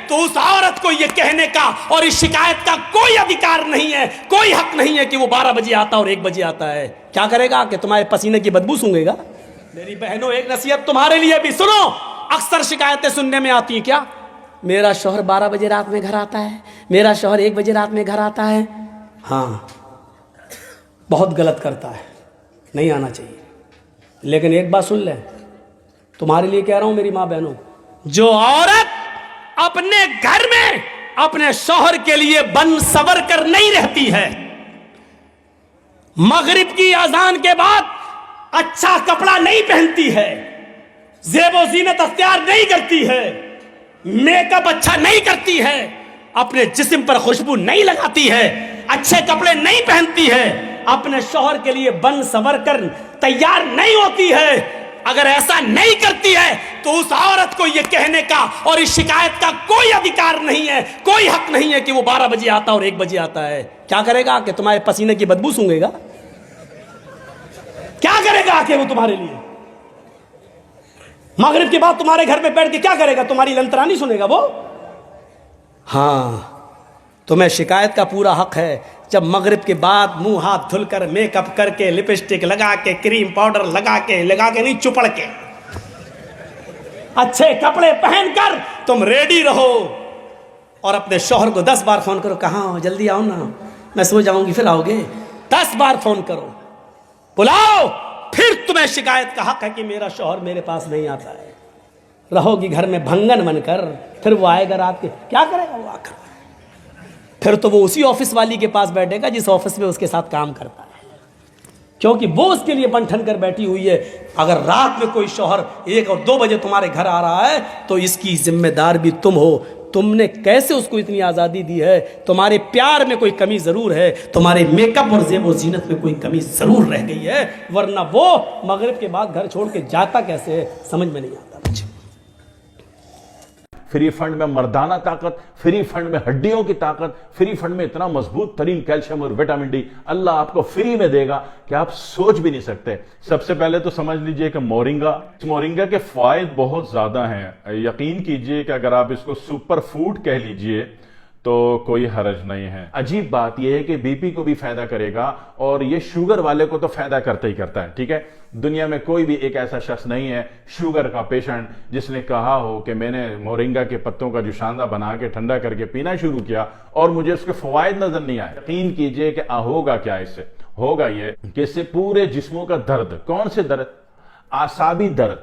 تو اس عورت کو یہ کہنے کا اور اس شکایت کا کوئی ادھیکار نہیں ہے، کوئی حق نہیں ہے کہ وہ 12 بجے آتا اور 1 بجے آتا ہے۔ کیا کرے گا کہ تمہارے پسینے کی بدبو سونگے گا؟ میری بہنوں، ایک نصیحت تمہارے لیے بھی سنو۔ اکثر شکایتیں سننے میں آتی ہیں، کیا میرا شوہر 12 بجے رات میں گھر آتا ہے، میرا شوہر 1 بجے رات میں گھر آتا ہے۔ ہاں، بہت غلط کرتا ہے، نہیں آنا چاہیے۔ لیکن ایک بات سن لیں، تمہارے لیے کہہ رہا ہوں میری ماں بہنوں، جو عورت اپنے گھر میں اپنے شوہر کے لیے بن سور کر نہیں رہتی ہے، مغرب کی اذان کے بعد اچھا کپڑا نہیں پہنتی ہے، زیب و زینت اختیار نہیں کرتی ہے، میک اپ اچھا نہیں کرتی ہے، اپنے جسم پر خوشبو نہیں لگاتی ہے، اچھے کپڑے نہیں پہنتی ہے، اپنے شوہر کے لیے بن سور کر تیار نہیں ہوتی ہے، اگر ایسا نہیں کرتی ہے تو اس عورت کو یہ کہنے کا اور اس شکایت کا کوئی ادھیکار نہیں ہے، کوئی حق نہیں ہے کہ وہ 12 بجے آتا اور 1 بجے آتا ہے۔ کیا کرے گا کہ تمہارے پسینے کی بدبو سونگے گا؟ کیا کرے گا کہ وہ تمہارے لیے مغرب کے بعد تمہارے گھر پہ بیٹھ کے کیا کرے گا؟ تمہاری لنترانی سنے گا وہ؟ ہاں، تمہیں شکایت کا پورا حق ہے۔ جب مغرب کے بعد منہ ہاتھ دھل کر میک اپ کر کے لپسٹک لگا کے کریم پاؤڈر لگا کے نہیں، چپڑ کے اچھے کپڑے پہن کر تم ریڈی رہو اور اپنے شوہر کو 10 بار فون کرو، کہاں ہو، جلدی آؤ نا، میں سو جاؤں گی، پھر آؤ گے؟ 10 بار فون کرو، بلاؤ، پھر تمہیں شکایت کا حق ہے کہ میرا شوہر میرے پاس نہیں آتا ہے۔ رہو گی گھر میں بھنگن بن کر، پھر وہ آئے گا رات کے، کیا کرے گا وہ آ کر؟ پھر تو وہ اسی آفس والی کے پاس بیٹھے گا جس آفس میں اس کے ساتھ کام کرتا ہے، کیونکہ وہ اس کے لیے بن ٹھن کر بیٹھی ہوئی ہے۔ اگر رات میں کوئی شوہر 1 اور 2 بجے تمہارے گھر آ رہا ہے تو اس کی ذمہ دار بھی تم ہو۔ تم نے کیسے اس کو اتنی آزادی دی ہے؟ تمہارے پیار میں کوئی کمی ضرور ہے، تمہارے میک اپ اور زیب و زینت میں کوئی کمی ضرور رہ گئی ہے، ورنہ وہ مغرب کے بعد گھر چھوڑ کے جاتا کیسے ہے، سمجھ میں نہیں آتا۔ فری فنڈ میں مردانہ طاقت، فری فنڈ میں ہڈیوں کی طاقت، فری فنڈ میں اتنا مضبوط ترین کیلشیم اور وٹامن ڈی اللہ آپ کو فری میں دے گا کہ آپ سوچ بھی نہیں سکتے۔ سب سے پہلے تو سمجھ لیجئے کہ مورنگا کے فوائد بہت زیادہ ہیں۔ یقین کیجئے کہ اگر آپ اس کو سپر فوڈ کہہ لیجئے تو کوئی حرج نہیں ہے۔ عجیب بات یہ ہے کہ بی پی کو بھی فائدہ کرے گا اور یہ شوگر والے کو تو فائدہ کرتا ہی کرتا ہے، ٹھیک ہے؟ دنیا میں کوئی بھی ایک ایسا شخص نہیں ہے شوگر کا پیشنٹ جس نے کہا ہو کہ میں نے مورنگا کے پتوں کا جوشاندہ بنا کے ٹھنڈا کر کے پینا شروع کیا اور مجھے اس کے فوائد نظر نہیں آئے۔ یقین کیجئے کہ ہوگا کیا، اس سے ہوگا یہ کہ اس سے پورے جسموں کا درد، کون سے درد؟ اعصابی درد،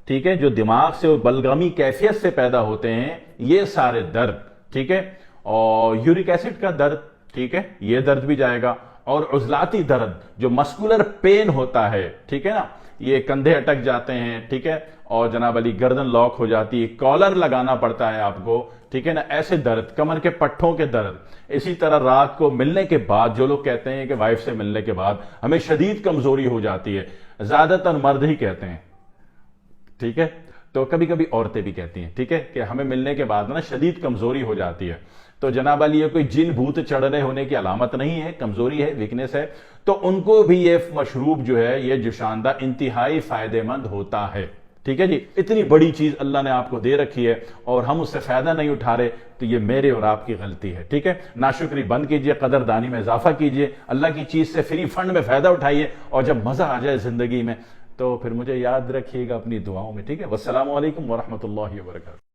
ٹھیک ہے، جو دماغ سے اور بلغمی کیفیت سے پیدا ہوتے ہیں، یہ سارے درد، ٹھیک ہے، اور یورک ایسڈ کا درد، ٹھیک ہے، یہ درد بھی جائے گا، اور عضلاتی درد جو مسکولر پین ہوتا ہے، ٹھیک ہے نا، یہ کندھے اٹک جاتے ہیں، ٹھیک ہے، اور جناب علی گردن لاک ہو جاتی ہے، کالر لگانا پڑتا ہے آپ کو، ٹھیک ہے نا، ایسے درد، کمر کے پٹھوں کے درد، اسی طرح رات کو ملنے کے بعد جو لوگ کہتے ہیں کہ وائف سے ملنے کے بعد ہمیں شدید کمزوری ہو جاتی ہے، زیادہ تر مرد ہی کہتے ہیں، ٹھیک ہے، تو کبھی کبھی عورتیں بھی کہتی ہیں، ٹھیک ہے، کہ ہمیں ملنے کے بعد نا شدید کمزوری ہو جاتی ہے، تو جناب علی یہ کوئی جن بھوت چڑھنے ہونے کی علامت نہیں ہے، کمزوری ہے، ویکنس ہے، تو ان کو بھی یہ مشروب جو ہے، یہ جوشاندہ انتہائی فائدہ مند ہوتا ہے، ٹھیک ہے جی۔ اتنی بڑی چیز اللہ نے آپ کو دے رکھی ہے اور ہم اس سے فائدہ نہیں اٹھا رہے، تو یہ میرے اور آپ کی غلطی ہے، ٹھیک ہے۔ ناشکری بند کیجئے، قدردانی میں اضافہ کیجئے، اللہ کی چیز سے فری فنڈ میں فائدہ اٹھائیے، اور جب مزہ آ جائے زندگی میں تو پھر مجھے یاد رکھیے گا اپنی دعاؤں میں، ٹھیک ہے۔ والسلام علیکم ورحمۃ اللہ وبرکاتہ۔